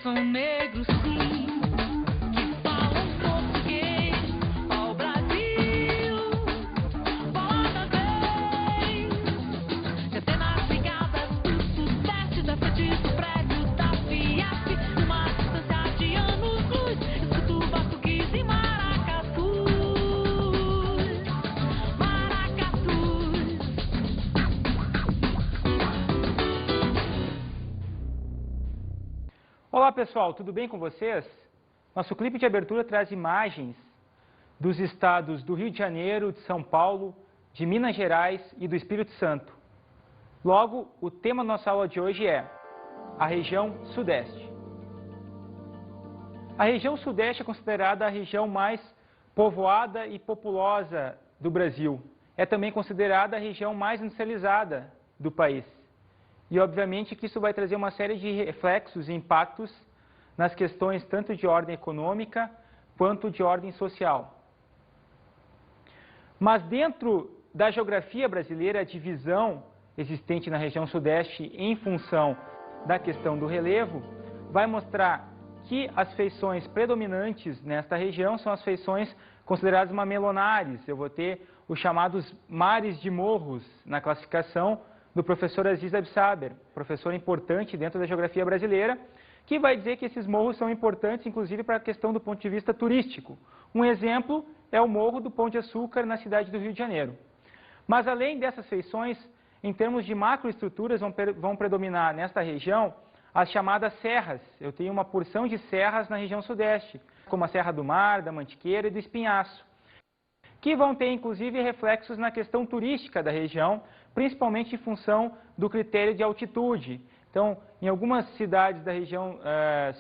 são negros, sim, que falam português. Ao Brasil, bota bem. Centenas ligadas do sudeste, da frente do prédio da FIAP. Numa distância de anos-luz, escuto batuques em Maracatu. Olá pessoal, tudo bem com vocês? Nosso clipe de abertura traz imagens dos estados do Rio de Janeiro, de São Paulo, de Minas Gerais e do Espírito Santo. Logo, o tema da nossa aula de hoje é a região Sudeste. A região Sudeste é considerada a região mais povoada e populosa do Brasil. É também considerada a região mais industrializada do país. E, obviamente, que isso vai trazer uma série de reflexos e impactos nas questões tanto de ordem econômica quanto de ordem social. Mas dentro da geografia brasileira, a divisão existente na região Sudeste em função da questão do relevo vai mostrar que as feições predominantes nesta região são as feições consideradas mamelonares. Eu vou ter os chamados mares de morros na classificação do professor Aziz Absaber, professor importante dentro da geografia brasileira, que vai dizer que esses morros são importantes, inclusive, para a questão do ponto de vista turístico. Um exemplo é o Morro do Pão de Açúcar, na cidade do Rio de Janeiro. Mas, além dessas feições, em termos de macroestruturas, vão predominar nesta região as chamadas serras. Eu tenho uma porção de serras na região Sudeste, como a Serra do Mar, da Mantiqueira e do Espinhaço, que vão ter, inclusive, reflexos na questão turística da região, principalmente em função do critério de altitude. Então, em algumas cidades da região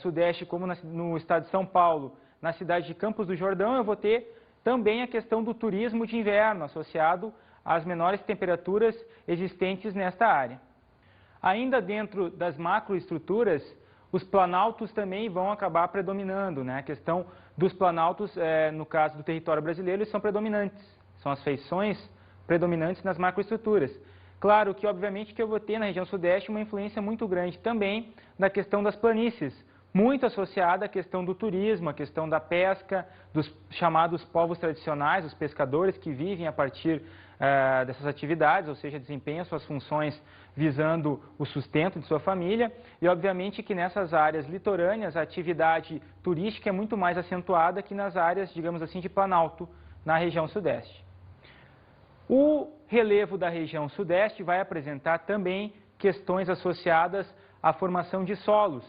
Sudeste, como no estado de São Paulo, na cidade de Campos do Jordão, eu vou ter também a questão do turismo de inverno, associado às menores temperaturas existentes nesta área. Ainda dentro das macroestruturas, os planaltos também vão acabar predominando, né? A questão dos planaltos, no caso do território brasileiro, eles são predominantes, são as feições predominantes nas macroestruturas. Claro que, obviamente, que eu vou ter na região Sudeste uma influência muito grande também da questão das planícies, muito associada à questão do turismo, à questão da pesca, dos chamados povos tradicionais, os pescadores que vivem a partir dessas atividades, ou seja, desempenham suas funções visando o sustento de sua família. E, obviamente, que nessas áreas litorâneas a atividade turística é muito mais acentuada que nas áreas, digamos assim, de planalto na região Sudeste. O relevo da região Sudeste vai apresentar também questões associadas à formação de solos.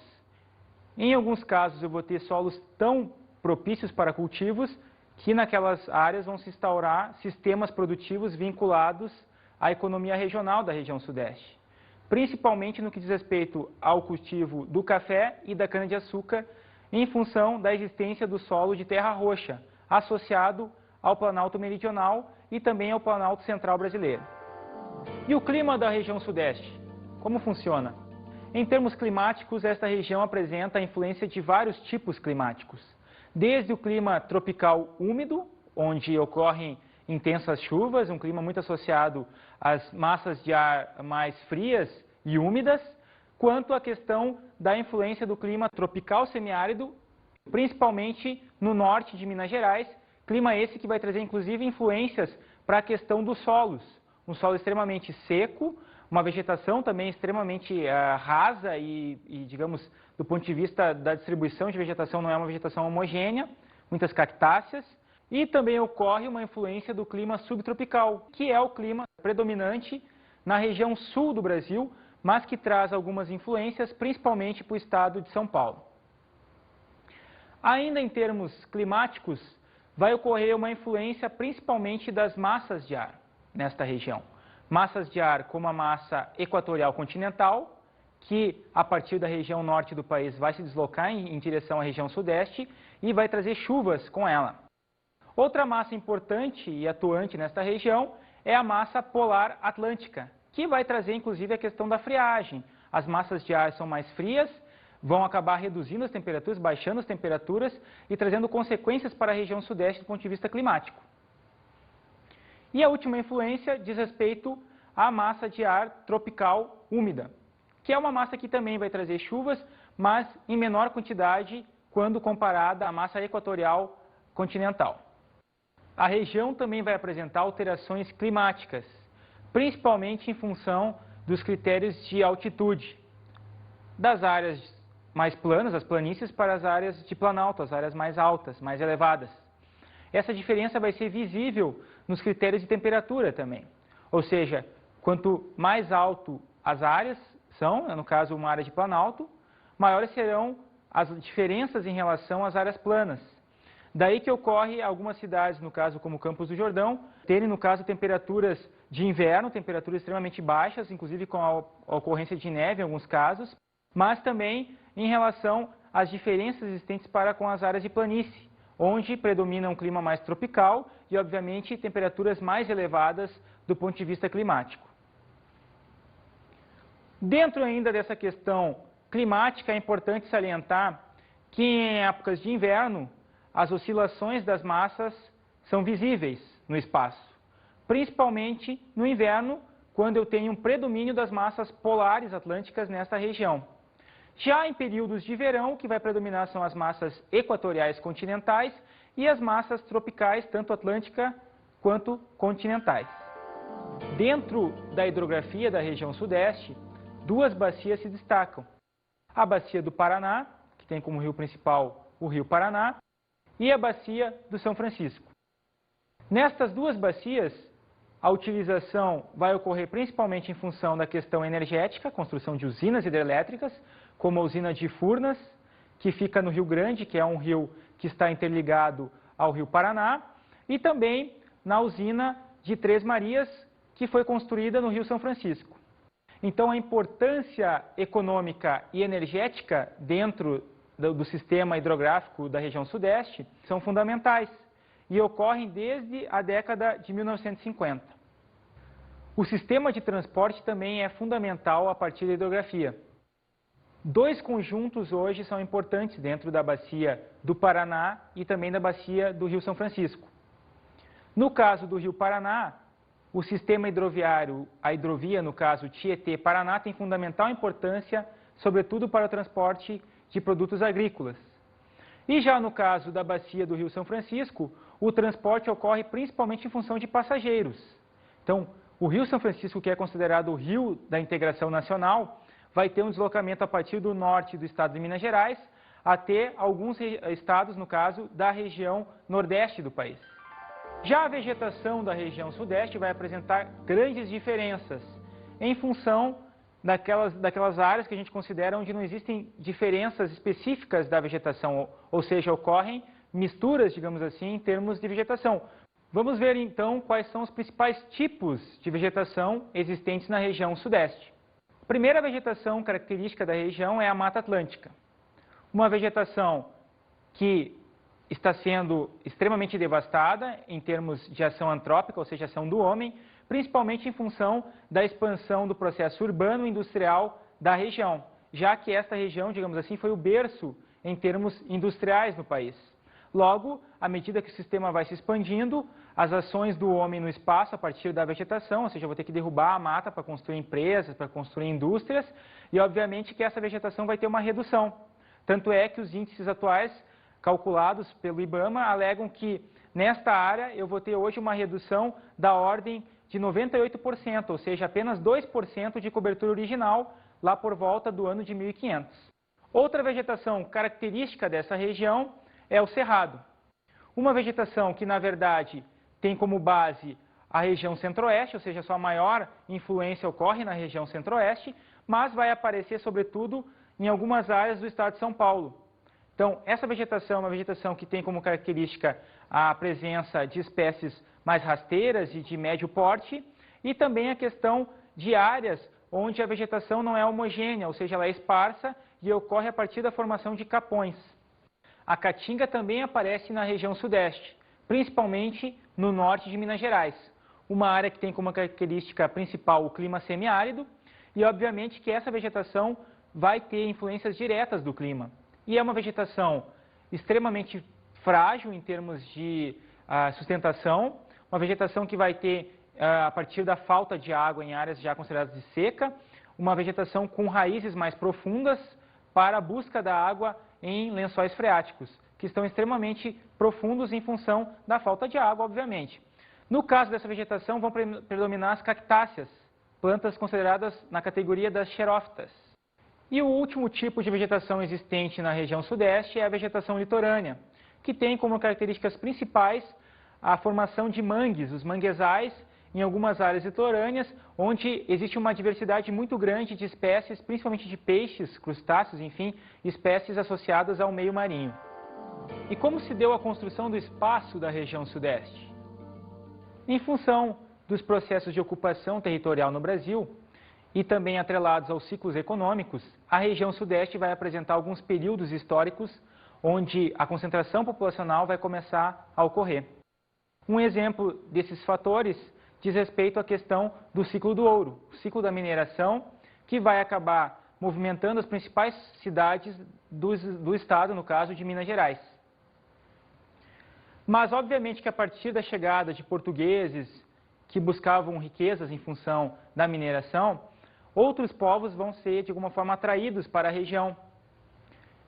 Em alguns casos eu vou ter solos tão propícios para cultivos que naquelas áreas vão se instaurar sistemas produtivos vinculados à economia regional da região Sudeste, principalmente no que diz respeito ao cultivo do café e da cana-de-açúcar, em função da existência do solo de terra roxa, associado ao Planalto Meridional e também ao Planalto Central brasileiro. E o clima da região Sudeste? Como funciona? Em termos climáticos, esta região apresenta a influência de vários tipos climáticos. Desde o clima tropical úmido, onde ocorrem intensas chuvas, um clima muito associado às massas de ar mais frias e úmidas, quanto à questão da influência do clima tropical semiárido, principalmente no norte de Minas Gerais, clima esse que vai trazer, inclusive, influências para a questão dos solos. Um solo extremamente seco, uma vegetação também extremamente rasa e, digamos, do ponto de vista da distribuição de vegetação, não é uma vegetação homogênea, muitas cactáceas. E também ocorre uma influência do clima subtropical, que é o clima predominante na região sul do Brasil, mas que traz algumas influências, principalmente para o estado de São Paulo. Ainda em termos climáticos, vai ocorrer uma influência principalmente das massas de ar nesta região. Massas de ar como a massa equatorial continental, que a partir da região norte do país vai se deslocar em direção à região sudeste e vai trazer chuvas com ela. Outra massa importante e atuante nesta região é a massa polar atlântica, que vai trazer inclusive a questão da friagem. As massas de ar são mais frias, vão acabar reduzindo as temperaturas, baixando as temperaturas e trazendo consequências para a região sudeste do ponto de vista climático. E a última influência diz respeito à massa de ar tropical úmida, que é uma massa que também vai trazer chuvas, mas em menor quantidade quando comparada à massa equatorial continental. A região também vai apresentar alterações climáticas, principalmente em função dos critérios de altitude, das áreas mais planas, as planícies, para as áreas de planalto, as áreas mais altas, mais elevadas. Essa diferença vai ser visível nos critérios de temperatura também. Ou seja, quanto mais alto as áreas são, no caso uma área de planalto, maiores serão as diferenças em relação às áreas planas. Daí que ocorre algumas cidades, no caso como Campos do Jordão, terem no caso temperaturas de inverno, temperaturas extremamente baixas, inclusive com a ocorrência de neve em alguns casos, mas também em relação às diferenças existentes para com as áreas de planície, onde predomina um clima mais tropical e, obviamente, temperaturas mais elevadas do ponto de vista climático. Dentro ainda dessa questão climática, é importante salientar que em épocas de inverno, as oscilações das massas são visíveis no espaço, principalmente no inverno, quando eu tenho um predomínio das massas polares atlânticas nesta região. Já em períodos de verão, o que vai predominar são as massas equatoriais continentais e as massas tropicais, tanto atlântica quanto continentais. Dentro da hidrografia da região sudeste, duas bacias se destacam. A bacia do Paraná, que tem como rio principal o rio Paraná, e a bacia do São Francisco. Nestas duas bacias, a utilização vai ocorrer principalmente em função da questão energética, construção de usinas hidrelétricas, como a usina de Furnas, que fica no Rio Grande, que é um rio que está interligado ao rio Paraná, e também na usina de Três Marias, que foi construída no rio São Francisco. Então, a importância econômica e energética dentro do sistema hidrográfico da região sudeste são fundamentais e ocorrem desde a década de 1950. O sistema de transporte também é fundamental a partir da hidrografia. Dois conjuntos hoje são importantes dentro da bacia do Paraná e também da bacia do Rio São Francisco. No caso do Rio Paraná, o sistema hidroviário, a hidrovia, no caso Tietê-Paraná, tem fundamental importância, sobretudo para o transporte de produtos agrícolas. E já no caso da bacia do Rio São Francisco, o transporte ocorre principalmente em função de passageiros. Então, o Rio São Francisco, que é considerado o rio da integração nacional, vai ter um deslocamento a partir do norte do estado de Minas Gerais até alguns estados, no caso, da região nordeste do país. Já a vegetação da região sudeste vai apresentar grandes diferenças em função daquelas áreas que a gente considera onde não existem diferenças específicas da vegetação, ou seja, ocorrem misturas, digamos assim, em termos de vegetação. Vamos ver então quais são os principais tipos de vegetação existentes na região sudeste. A primeira vegetação característica da região é a Mata Atlântica. Uma vegetação que está sendo extremamente devastada em termos de ação antrópica, ou seja, ação do homem, principalmente em função da expansão do processo urbano e industrial da região, já que esta região, digamos assim, foi o berço em termos industriais no país. Logo, à medida que o sistema vai se expandindo, as ações do homem no espaço a partir da vegetação, ou seja, eu vou ter que derrubar a mata para construir empresas, para construir indústrias, e obviamente que essa vegetação vai ter uma redução. Tanto é que os índices atuais calculados pelo IBAMA alegam que nesta área eu vou ter hoje uma redução da ordem de 98%, ou seja, apenas 2% de cobertura original lá por volta do ano de 1500. Outra vegetação característica dessa região é o cerrado. Uma vegetação que, na verdade, tem como base a região centro-oeste, ou seja, sua maior influência ocorre na região centro-oeste, mas vai aparecer, sobretudo, em algumas áreas do estado de São Paulo. Então, essa vegetação é uma vegetação que tem como característica a presença de espécies mais rasteiras e de médio porte, e também a questão de áreas onde a vegetação não é homogênea, ou seja, ela é esparsa e ocorre a partir da formação de capões. A caatinga também aparece na região sudeste, principalmente no norte de Minas Gerais, uma área que tem como característica principal o clima semiárido, e obviamente que essa vegetação vai ter influências diretas do clima. E é uma vegetação extremamente frágil em termos de sustentação, uma vegetação que vai ter, a partir da falta de água em áreas já consideradas de seca, uma vegetação com raízes mais profundas, para a busca da água em lençóis freáticos, que estão extremamente profundos em função da falta de água, obviamente. No caso dessa vegetação, vão predominar as cactáceas, plantas consideradas na categoria das xerófitas. E o último tipo de vegetação existente na região sudeste é a vegetação litorânea, que tem como características principais a formação de mangues, os manguezais, em algumas áreas litorâneas, onde existe uma diversidade muito grande de espécies, principalmente de peixes, crustáceos, enfim, espécies associadas ao meio marinho. E como se deu a construção do espaço da região sudeste? Em função dos processos de ocupação territorial no Brasil, e também atrelados aos ciclos econômicos, a região sudeste vai apresentar alguns períodos históricos onde a concentração populacional vai começar a ocorrer. Um exemplo desses fatores diz respeito à questão do ciclo do ouro, o ciclo da mineração, que vai acabar movimentando as principais cidades do estado, no caso de Minas Gerais. Mas, obviamente, que a partir da chegada de portugueses que buscavam riquezas em função da mineração, outros povos vão ser, de alguma forma, atraídos para a região.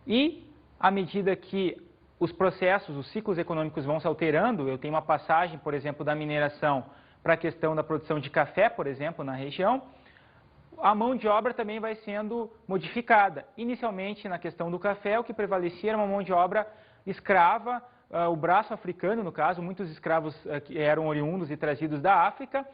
E, à medida que os processos, os ciclos econômicos vão se alterando, eu tenho uma passagem, por exemplo, da mineração para a questão da produção de café, por exemplo, na região, a mão de obra também vai sendo modificada. Inicialmente, na questão do café, o que prevalecia era uma mão de obra escrava, o braço africano, no caso, muitos escravos que eram oriundos e trazidos da África,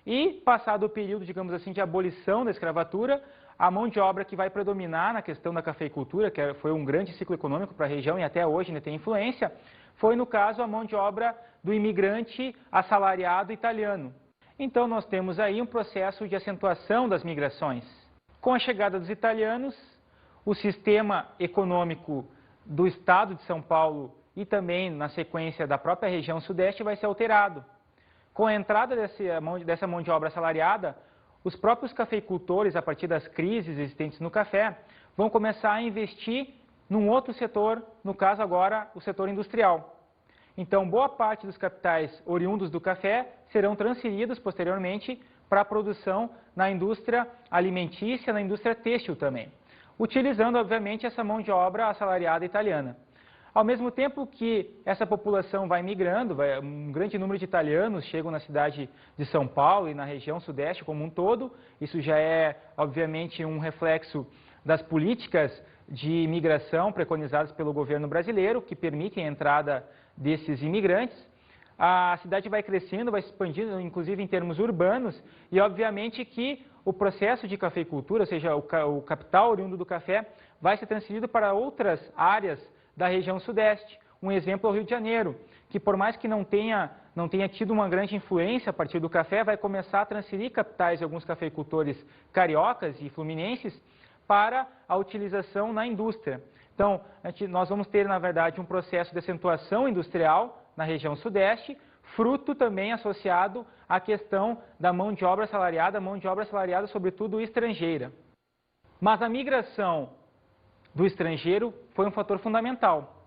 e passado o período, digamos assim, de abolição da escravatura, a mão de obra que vai predominar na questão da cafeicultura, que foi um grande ciclo econômico para a região e até hoje ainda tem influência, foi, no caso, a mão de obra do imigrante assalariado italiano. Então, nós temos aí um processo de acentuação das migrações. Com a chegada dos italianos, o sistema econômico do estado de São Paulo e também, na sequência, da própria região sudeste vai ser alterado. Com a entrada dessa mão de obra assalariada, os próprios cafeicultores, a partir das crises existentes no café, vão começar a investir num outro setor, no caso agora, o setor industrial. Então, boa parte dos capitais oriundos do café serão transferidos posteriormente para a produção na indústria alimentícia, na indústria têxtil também, utilizando, obviamente, essa mão de obra assalariada italiana. Ao mesmo tempo que essa população vai migrando, um grande número de italianos chegam na cidade de São Paulo e na região sudeste como um todo, isso já é, obviamente, um reflexo das políticas de imigração preconizadas pelo governo brasileiro, que permitem a entrada desses imigrantes. A cidade vai crescendo, vai se expandindo, inclusive em termos urbanos, e obviamente que o processo de cafeicultura, ou seja, o capital oriundo do café, vai ser transferido para outras áreas da região sudeste. Um exemplo é o Rio de Janeiro, que por mais que não tenha tido uma grande influência a partir do café, vai começar a transferir capitais de alguns cafeicultores cariocas e fluminenses para a utilização na indústria. Então, nós vamos ter, na verdade, um processo de acentuação industrial na região sudeste, fruto também associado à questão da mão de obra assalariada sobretudo estrangeira. Mas a migração do estrangeiro foi um fator fundamental.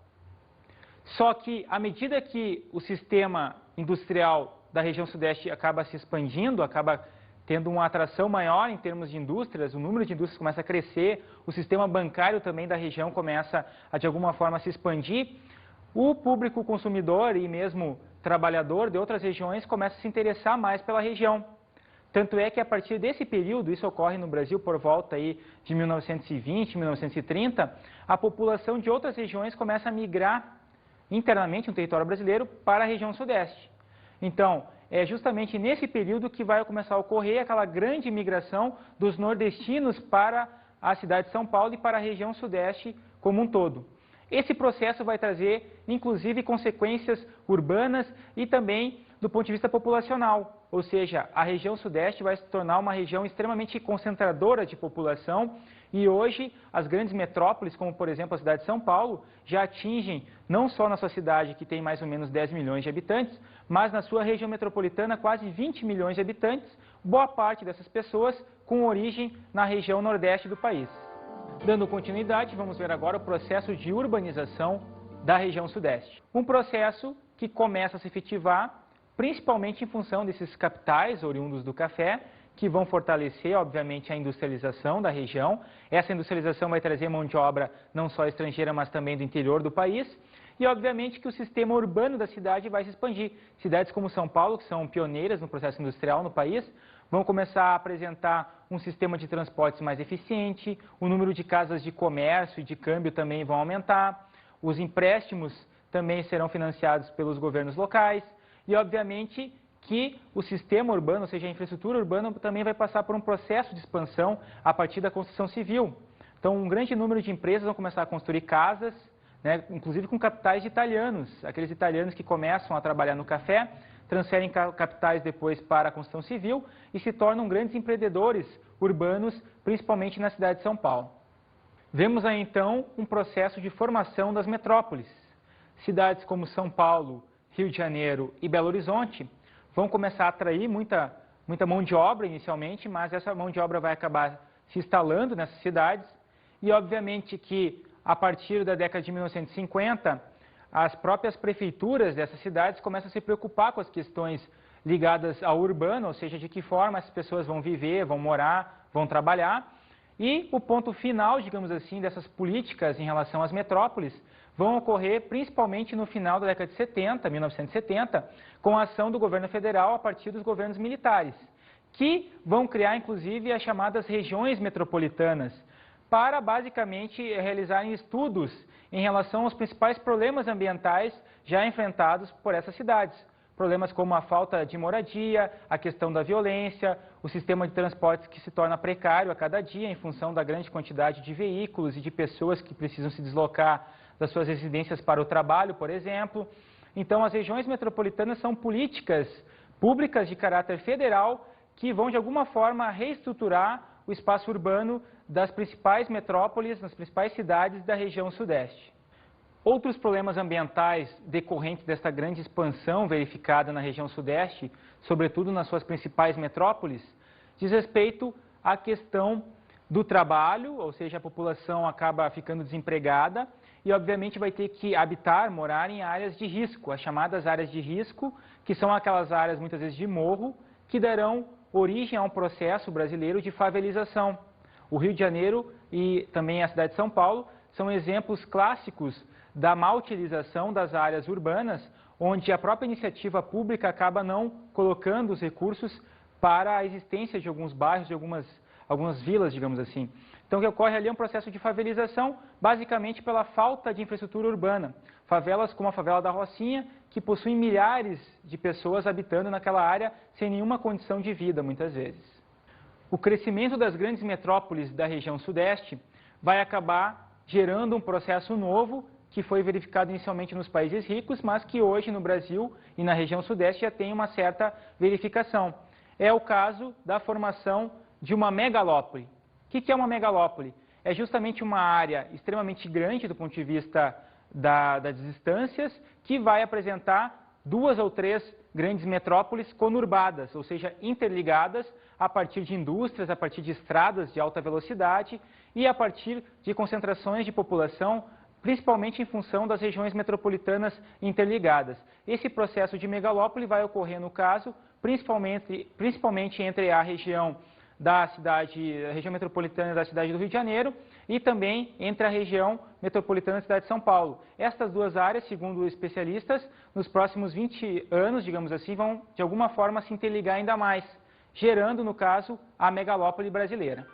Só que, à medida que o sistema industrial da região sudeste acaba se expandindo, acaba tendo uma atração maior em termos de indústrias, o número de indústrias começa a crescer, o sistema bancário também da região começa a, de alguma forma, se expandir, o público consumidor e mesmo trabalhador de outras regiões começa a se interessar mais pela região. Tanto é que a partir desse período, isso ocorre no Brasil por volta aí de 1920, 1930, a população de outras regiões começa a migrar internamente no território brasileiro para a região sudeste. Então, é justamente nesse período que vai começar a ocorrer aquela grande migração dos nordestinos para a cidade de São Paulo e para a região sudeste como um todo. Esse processo vai trazer, inclusive, consequências urbanas e também do ponto de vista populacional, ou seja, a região sudeste vai se tornar uma região extremamente concentradora de população e hoje as grandes metrópoles, como por exemplo a cidade de São Paulo, já atingem, não só na sua cidade que tem mais ou menos 10 milhões de habitantes, mas na sua região metropolitana quase 20 milhões de habitantes, boa parte dessas pessoas com origem na região nordeste do país. Dando continuidade, vamos ver agora o processo de urbanização da região sudeste. Um processo que começa a se efetivar principalmente em função desses capitais oriundos do café, que vão fortalecer, obviamente, a industrialização da região. Essa industrialização vai trazer mão de obra não só estrangeira, mas também do interior do país. E, obviamente, que o sistema urbano da cidade vai se expandir. Cidades como São Paulo, que são pioneiras no processo industrial no país, vão começar a apresentar um sistema de transportes mais eficiente, o número de casas de comércio e de câmbio também vão aumentar, os empréstimos também serão financiados pelos governos locais e, obviamente, que o sistema urbano, ou seja, a infraestrutura urbana, também vai passar por um processo de expansão a partir da construção civil. Então, um grande número de empresas vão começar a construir casas, né, inclusive com capitais de italianos, aqueles italianos que começam a trabalhar no café, transferem capitais depois para a construção civil e se tornam grandes empreendedores urbanos, principalmente na cidade de São Paulo. Vemos aí, então, um processo de formação das metrópoles. Cidades como São Paulo, Rio de Janeiro e Belo Horizonte vão começar a atrair muita mão de obra inicialmente, mas essa mão de obra vai acabar se instalando nessas cidades e, obviamente, que a partir da década de 1950, as próprias prefeituras dessas cidades começam a se preocupar com as questões ligadas ao urbano, ou seja, de que forma as pessoas vão viver, vão morar, vão trabalhar. E o ponto final, digamos assim, dessas políticas em relação às metrópoles vão ocorrer principalmente no final da década de 70, 1970, com a ação do governo federal a partir dos governos militares, que vão criar, inclusive, as chamadas regiões metropolitanas, para basicamente realizarem estudos em relação aos principais problemas ambientais já enfrentados por essas cidades. Problemas como a falta de moradia, a questão da violência, o sistema de transportes que se torna precário a cada dia em função da grande quantidade de veículos e de pessoas que precisam se deslocar das suas residências para o trabalho, por exemplo. Então, as regiões metropolitanas são políticas públicas de caráter federal que vão, de alguma forma, reestruturar o espaço urbano das principais metrópoles, nas principais cidades da região sudeste. Outros problemas ambientais decorrentes desta grande expansão verificada na região sudeste, sobretudo nas suas principais metrópoles, diz respeito à questão do trabalho, ou seja, a população acaba ficando desempregada e, obviamente, vai ter que habitar, morar em áreas de risco, as chamadas áreas de risco, que são aquelas áreas, muitas vezes, de morro, que darão origem a um processo brasileiro de favelização. O Rio de Janeiro e também a cidade de São Paulo são exemplos clássicos da má utilização das áreas urbanas, onde a própria iniciativa pública acaba não colocando os recursos para a existência de alguns bairros, de algumas vilas, digamos assim. Então, o que ocorre ali é um processo de favelização, basicamente pela falta de infraestrutura urbana. Favelas como a favela da Rocinha, que possuem milhares de pessoas habitando naquela área sem nenhuma condição de vida, muitas vezes. O crescimento das grandes metrópoles da região sudeste vai acabar gerando um processo novo que foi verificado inicialmente nos países ricos, mas que hoje no Brasil e na região sudeste já tem uma certa verificação. É o caso da formação de uma megalópole. O que é uma megalópole? É justamente uma área extremamente grande do ponto de vista das distâncias, que vai apresentar 2 ou 3 grandes metrópoles conurbadas, ou seja, interligadas a partir de indústrias, a partir de estradas de alta velocidade e a partir de concentrações de população, principalmente em função das regiões metropolitanas interligadas. Esse processo de megalópole vai ocorrer, no caso, principalmente entre a região metropolitana da cidade do Rio de Janeiro e também entre a região metropolitana da cidade de São Paulo. Estas duas áreas, segundo especialistas, nos próximos 20 anos, digamos assim, vão de alguma forma se interligar ainda mais, gerando, no caso, a megalópole brasileira.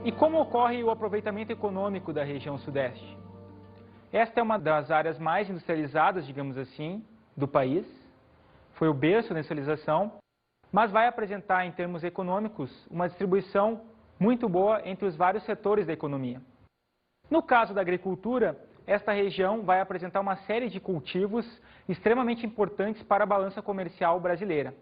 E como ocorre o aproveitamento econômico da região sudeste? Esta é uma das áreas mais industrializadas, digamos assim, do país. Foi o berço da industrialização, mas vai apresentar, em termos econômicos, uma distribuição muito boa entre os vários setores da economia. No caso da agricultura, esta região vai apresentar uma série de cultivos extremamente importantes para a balança comercial brasileira.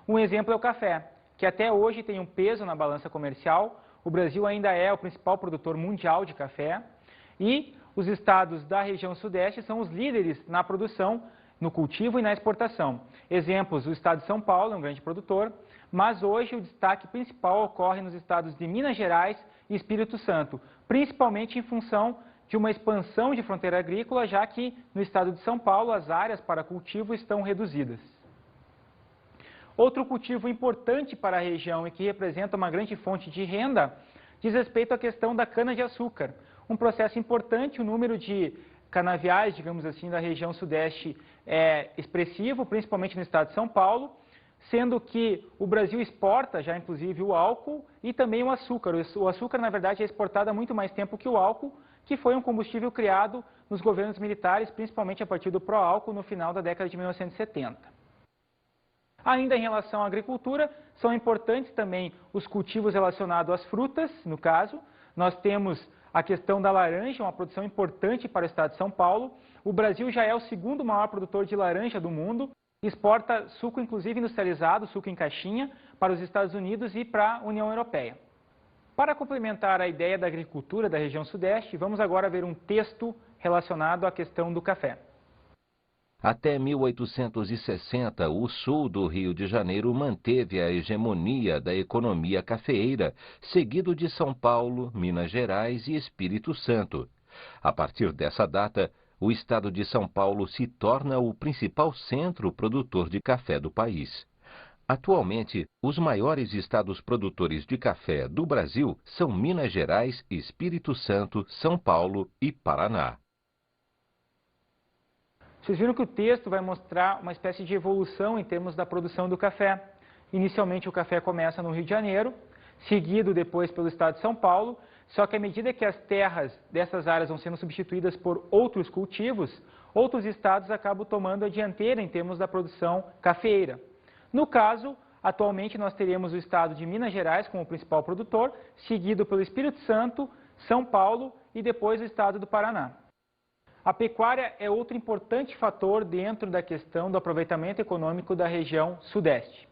Um exemplo é o café, que até hoje tem um peso na balança comercial. O Brasil ainda é o principal produtor mundial de café e os estados da região sudeste são os líderes na produção, no cultivo e na exportação. Exemplos, o estado de São Paulo é um grande produtor, mas hoje o destaque principal ocorre nos estados de Minas Gerais e Espírito Santo, principalmente em função de uma expansão de fronteira agrícola, já que no estado de São Paulo as áreas para cultivo estão reduzidas. Outro cultivo importante para a região e que representa uma grande fonte de renda diz respeito à questão da cana-de-açúcar. Um processo importante, o número de canaviais, digamos assim, da região sudeste é expressivo, principalmente no estado de São Paulo, sendo que o Brasil exporta já inclusive o álcool e também o açúcar. O açúcar, na verdade, é exportado há muito mais tempo que o álcool, que foi um combustível criado nos governos militares, principalmente a partir do pró-álcool no final da década de 1970. Ainda em relação à agricultura, são importantes também os cultivos relacionados às frutas, no caso. Nós temos a questão da laranja, uma produção importante para o estado de São Paulo. O Brasil já é o segundo maior produtor de laranja do mundo, exporta suco inclusive industrializado, suco em caixinha, para os Estados Unidos e para a União Europeia. Para complementar a ideia da agricultura da região sudeste, vamos agora ver um texto relacionado à questão do café. Até 1860, o sul do Rio de Janeiro manteve a hegemonia da economia cafeeira, seguido de São Paulo, Minas Gerais e Espírito Santo. A partir dessa data, o estado de São Paulo se torna o principal centro produtor de café do país. Atualmente, os maiores estados produtores de café do Brasil são Minas Gerais, Espírito Santo, São Paulo e Paraná. Vocês viram que o texto vai mostrar uma espécie de evolução em termos da produção do café. Inicialmente o café começa no Rio de Janeiro, seguido depois pelo estado de São Paulo, só que à medida que as terras dessas áreas vão sendo substituídas por outros cultivos, outros estados acabam tomando a dianteira em termos da produção cafeeira. No caso, atualmente nós teremos o estado de Minas Gerais como principal produtor, seguido pelo Espírito Santo, São Paulo e depois o estado do Paraná. A pecuária é outro importante fator dentro da questão do aproveitamento econômico da região sudeste.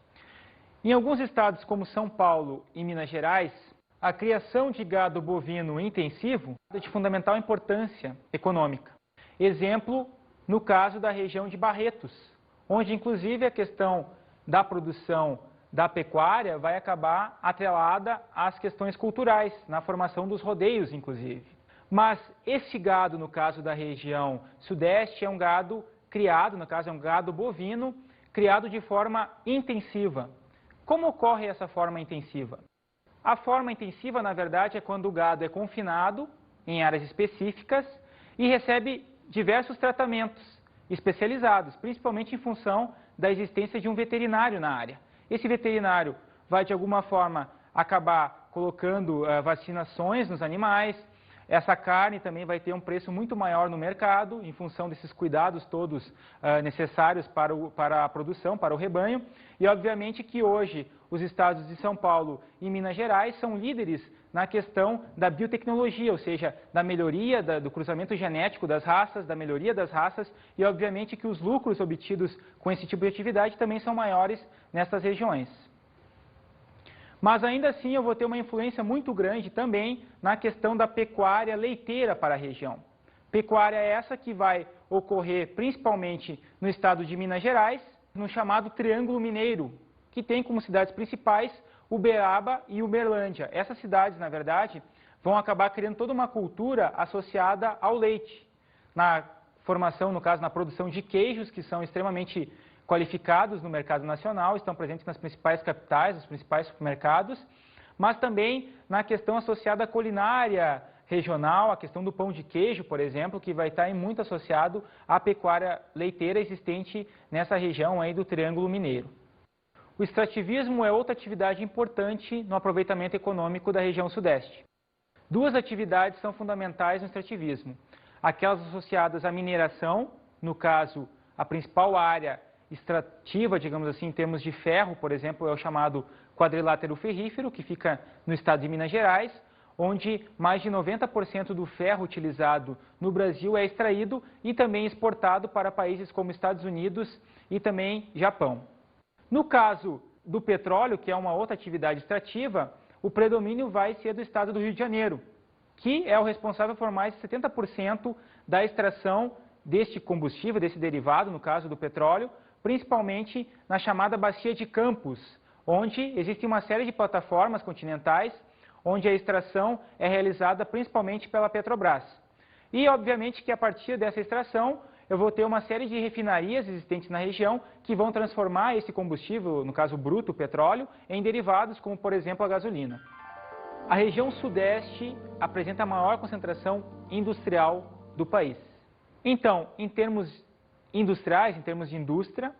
Em alguns estados como São Paulo e Minas Gerais, a criação de gado bovino intensivo é de fundamental importância econômica. Exemplo, no caso da região de Barretos, onde inclusive a questão da produção da pecuária vai acabar atrelada às questões culturais, na formação dos rodeios inclusive. Mas esse gado, no caso da região sudeste, é um gado criado, no caso é um gado bovino, criado de forma intensiva. Como ocorre essa forma intensiva? A forma intensiva, na verdade, é quando o gado é confinado em áreas específicas e recebe diversos tratamentos especializados, principalmente em função da existência de um veterinário na área. Esse veterinário vai, de alguma forma, acabar colocando vacinações nos animais. Essa carne também vai ter um preço muito maior no mercado, em função desses cuidados todos necessários para a produção, para o rebanho. E, obviamente, que hoje os estados de São Paulo e Minas Gerais são líderes na questão da biotecnologia, ou seja, da melhoria do cruzamento genético das raças, da melhoria das raças, e, obviamente, que os lucros obtidos com esse tipo de atividade também são maiores nessas regiões. Mas ainda assim eu vou ter uma influência muito grande também na questão da pecuária leiteira para a região. Pecuária essa que vai ocorrer principalmente no estado de Minas Gerais, no chamado Triângulo Mineiro, que tem como cidades principais Uberaba e Uberlândia. Essas cidades, na verdade, vão acabar criando toda uma cultura associada ao leite, na formação, no caso, na produção de queijos, que são extremamente qualificados no mercado nacional, estão presentes nas principais capitais, nos principais supermercados, mas também na questão associada à culinária regional, a questão do pão de queijo, por exemplo, que vai estar muito associado à pecuária leiteira existente nessa região aí do Triângulo Mineiro. O extrativismo é outra atividade importante no aproveitamento econômico da região sudeste. Duas atividades são fundamentais no extrativismo. Aquelas associadas à mineração, no caso, a principal área extrativa, digamos assim, em termos de ferro, por exemplo, é o chamado quadrilátero ferrífero, que fica no estado de Minas Gerais, onde mais de 90% do ferro utilizado no Brasil é extraído e também exportado para países como Estados Unidos e também Japão. No caso do petróleo, que é uma outra atividade extrativa, o predomínio vai ser do estado do Rio de Janeiro, que é o responsável por mais de 70% da extração deste combustível, desse derivado, no caso do petróleo, principalmente na chamada Bacia de Campos, onde existe uma série de plataformas continentais, onde a extração é realizada principalmente pela Petrobras. E, obviamente, que a partir dessa extração eu vou ter uma série de refinarias existentes na região que vão transformar esse combustível, no caso bruto, o petróleo, em derivados, como por exemplo a gasolina. A região sudeste apresenta a maior concentração industrial do país. Então, em termos industriais, em termos de indústria,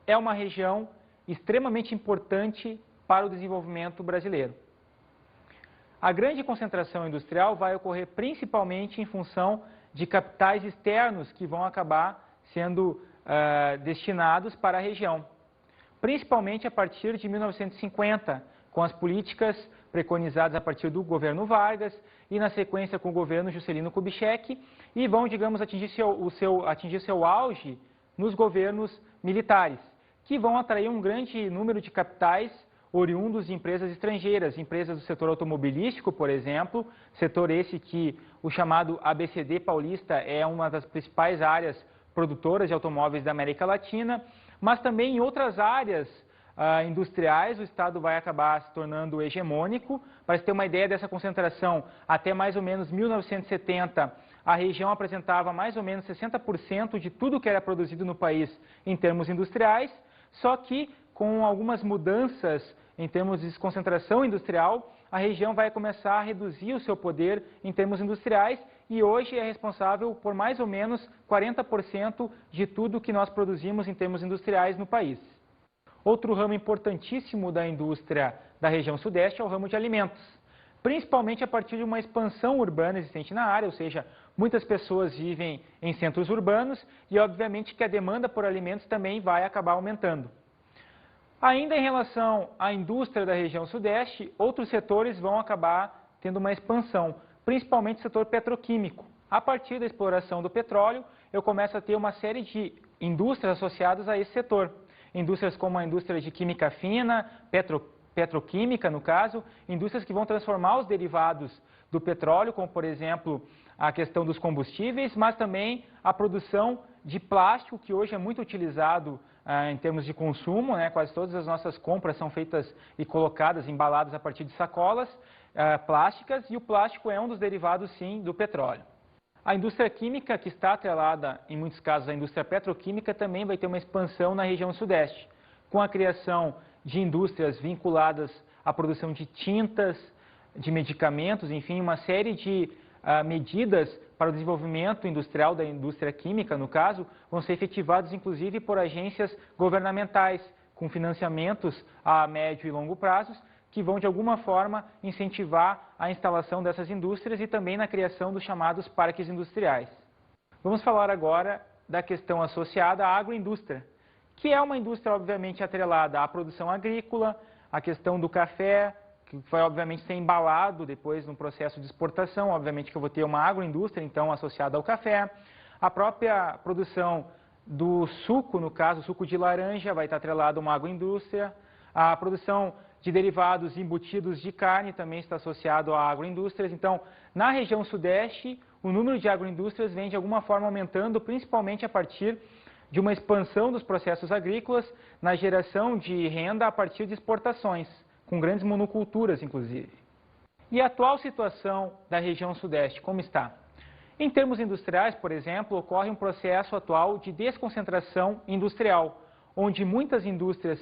é uma região extremamente importante para o desenvolvimento brasileiro. A grande concentração industrial vai ocorrer principalmente em função de capitais externos que vão acabar sendo destinados para a região, principalmente a partir de 1950, com as políticas preconizadas a partir do governo Vargas e na sequência com o governo Juscelino Kubitschek, e vão, digamos, atingir seu auge nos governos militares, que vão atrair um grande número de capitais oriundos de empresas estrangeiras, empresas do setor automobilístico, por exemplo, setor esse que o chamado ABCD paulista é uma das principais áreas produtoras de automóveis da América Latina, mas também em outras áreas industriais o Estado vai acabar se tornando hegemônico. Para se ter uma ideia dessa concentração, até mais ou menos 1970, a região apresentava mais ou menos 60% de tudo que era produzido no país em termos industriais, só que com algumas mudanças em termos de concentração industrial, a região vai começar a reduzir o seu poder em termos industriais e hoje é responsável por mais ou menos 40% de tudo que nós produzimos em termos industriais no país. Outro ramo importantíssimo da indústria da região sudeste é o ramo de alimentos, principalmente a partir de uma expansão urbana existente na área, ou seja, muitas pessoas vivem em centros urbanos e obviamente que a demanda por alimentos também vai acabar aumentando. Ainda em relação à indústria da região sudeste, outros setores vão acabar tendo uma expansão, principalmente o setor petroquímico. A partir da exploração do petróleo, eu começo a ter uma série de indústrias associadas a esse setor. Indústrias como a indústria de química fina, petroquímica no caso, indústrias que vão transformar os derivados do petróleo, como por exemplo a questão dos combustíveis, mas também a produção de plástico, que hoje é muito utilizado em termos de consumo, né? Quase todas as nossas compras são feitas e colocadas, embaladas a partir de sacolas plásticas, e o plástico é um dos derivados, sim, do petróleo. A indústria química, que está atrelada, em muitos casos, à indústria petroquímica, também vai ter uma expansão na região sudeste, com a criação de indústrias vinculadas à produção de tintas, de medicamentos, enfim, uma série de medidas para o desenvolvimento industrial da indústria química, no caso, vão ser efetivados inclusive por agências governamentais, com financiamentos a médio e longo prazos, que vão de alguma forma incentivar a instalação dessas indústrias e também na criação dos chamados parques industriais. Vamos falar agora da questão associada à agroindústria, que é uma indústria obviamente atrelada à produção agrícola, à questão do café, que vai obviamente ser embalado depois no processo de exportação, obviamente que eu vou ter uma agroindústria então associada ao café, a própria produção do suco, no caso suco de laranja, vai estar atrelado a uma agroindústria, a produção de derivados embutidos de carne também está associado a agroindústrias. Então, na região sudeste, o número de agroindústrias vem de alguma forma aumentando, principalmente a partir de uma expansão dos processos agrícolas, na geração de renda a partir de exportações, com grandes monoculturas, inclusive. E a atual situação da região sudeste, como está? Em termos industriais, por exemplo, ocorre um processo atual de desconcentração industrial, onde muitas indústrias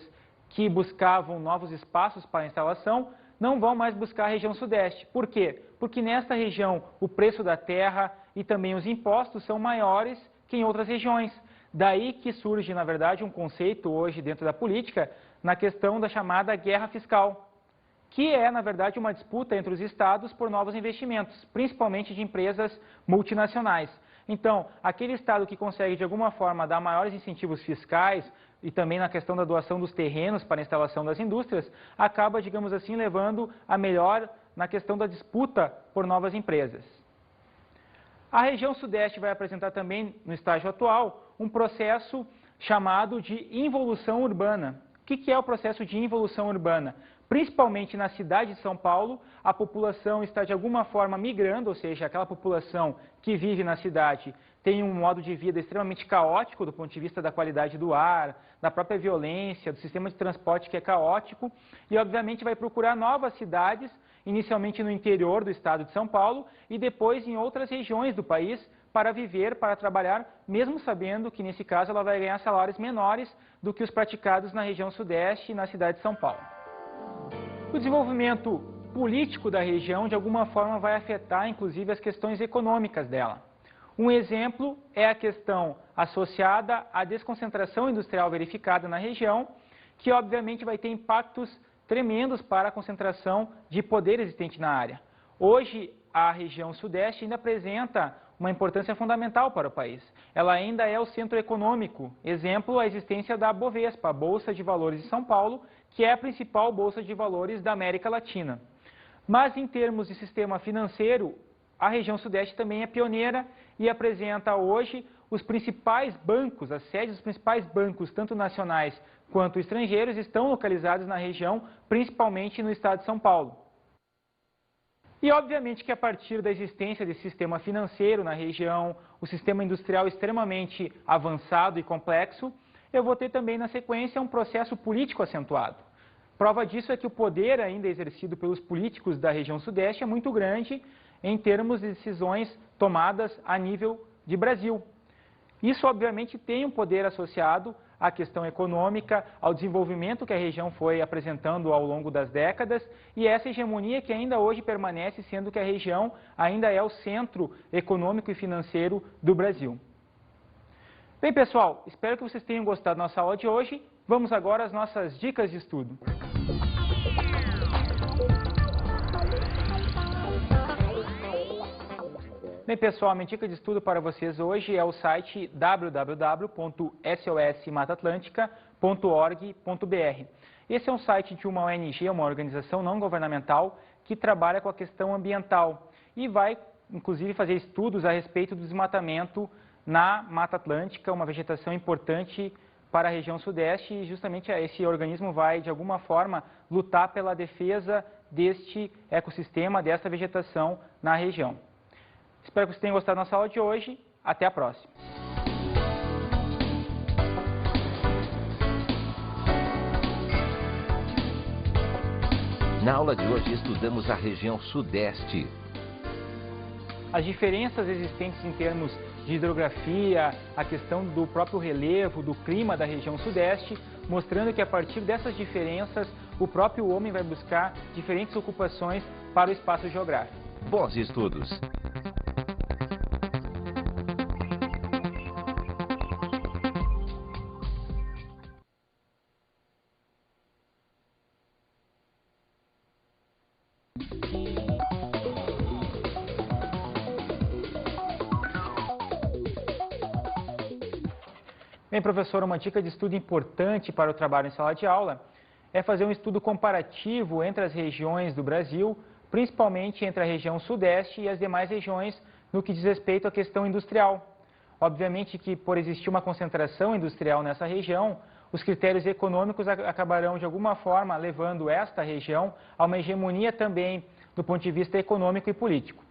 que buscavam novos espaços para instalação não vão mais buscar a região sudeste. Por quê? Porque nesta região o preço da terra e também os impostos são maiores que em outras regiões. Daí que surge, na verdade, um conceito hoje dentro da política na questão da chamada guerra fiscal, que é, na verdade, uma disputa entre os estados por novos investimentos, principalmente de empresas multinacionais. Então, aquele estado que consegue, de alguma forma, dar maiores incentivos fiscais e também na questão da doação dos terrenos para a instalação das indústrias, acaba, digamos assim, levando a melhor na questão da disputa por novas empresas. A região sudeste vai apresentar também, no estágio atual, um processo chamado de involução urbana. O que é o processo de involução urbana? Principalmente na cidade de São Paulo, a população está de alguma forma migrando, ou seja, aquela população que vive na cidade tem um modo de vida extremamente caótico do ponto de vista da qualidade do ar, da própria violência, do sistema de transporte que é caótico, e obviamente vai procurar novas cidades, inicialmente no interior do estado de São Paulo e depois em outras regiões do país, para viver, para trabalhar, mesmo sabendo que, nesse caso, ela vai ganhar salários menores do que os praticados na região sudeste e na cidade de São Paulo. O desenvolvimento político da região, de alguma forma, vai afetar, inclusive, as questões econômicas dela. Um exemplo é a questão associada à desconcentração industrial verificada na região, que, obviamente, vai ter impactos tremendos para a concentração de poder existente na área. Hoje, a região sudeste ainda apresenta uma importância fundamental para o país. Ela ainda é o centro econômico. Exemplo, a existência da Bovespa, a Bolsa de Valores de São Paulo, que é a principal bolsa de valores da América Latina. Mas, em termos de sistema financeiro, a região sudeste também é pioneira e apresenta hoje os principais bancos, as sedes dos principais bancos, tanto nacionais quanto estrangeiros, estão localizados na região, principalmente no estado de São Paulo. E, obviamente, que a partir da existência desse sistema financeiro na região, o sistema industrial extremamente avançado e complexo, eu vou ter também, na sequência, um processo político acentuado. Prova disso é que o poder ainda exercido pelos políticos da região sudeste é muito grande em termos de decisões tomadas a nível de Brasil. Isso, obviamente, tem um poder associado à questão econômica, ao desenvolvimento que a região foi apresentando ao longo das décadas e essa hegemonia que ainda hoje permanece, sendo que a região ainda é o centro econômico e financeiro do Brasil. Bem, pessoal, espero que vocês tenham gostado da nossa aula de hoje. Vamos agora às nossas dicas de estudo. Bem, pessoal, a minha dica de estudo para vocês hoje é o site www.sosmatatlântica.org.br. Esse é um site de uma ONG, uma organização não governamental, que trabalha com a questão ambiental e vai, inclusive, fazer estudos a respeito do desmatamento na Mata Atlântica, uma vegetação importante para a região sudeste e justamente esse organismo vai, de alguma forma, lutar pela defesa deste ecossistema, desta vegetação na região. Espero que vocês tenham gostado da nossa aula de hoje. Até a próxima. Na aula de hoje estudamos a região sudeste. As diferenças existentes em termos de hidrografia, a questão do próprio relevo, do clima da região sudeste, mostrando que a partir dessas diferenças o próprio homem vai buscar diferentes ocupações para o espaço geográfico. Bons estudos! Bem, professor, uma dica de estudo importante para o trabalho em sala de aula é fazer um estudo comparativo entre as regiões do Brasil, principalmente entre a região sudeste e as demais regiões no que diz respeito à questão industrial. Obviamente que, por existir uma concentração industrial nessa região, os critérios econômicos acabarão, de alguma forma, levando esta região a uma hegemonia também do ponto de vista econômico e político.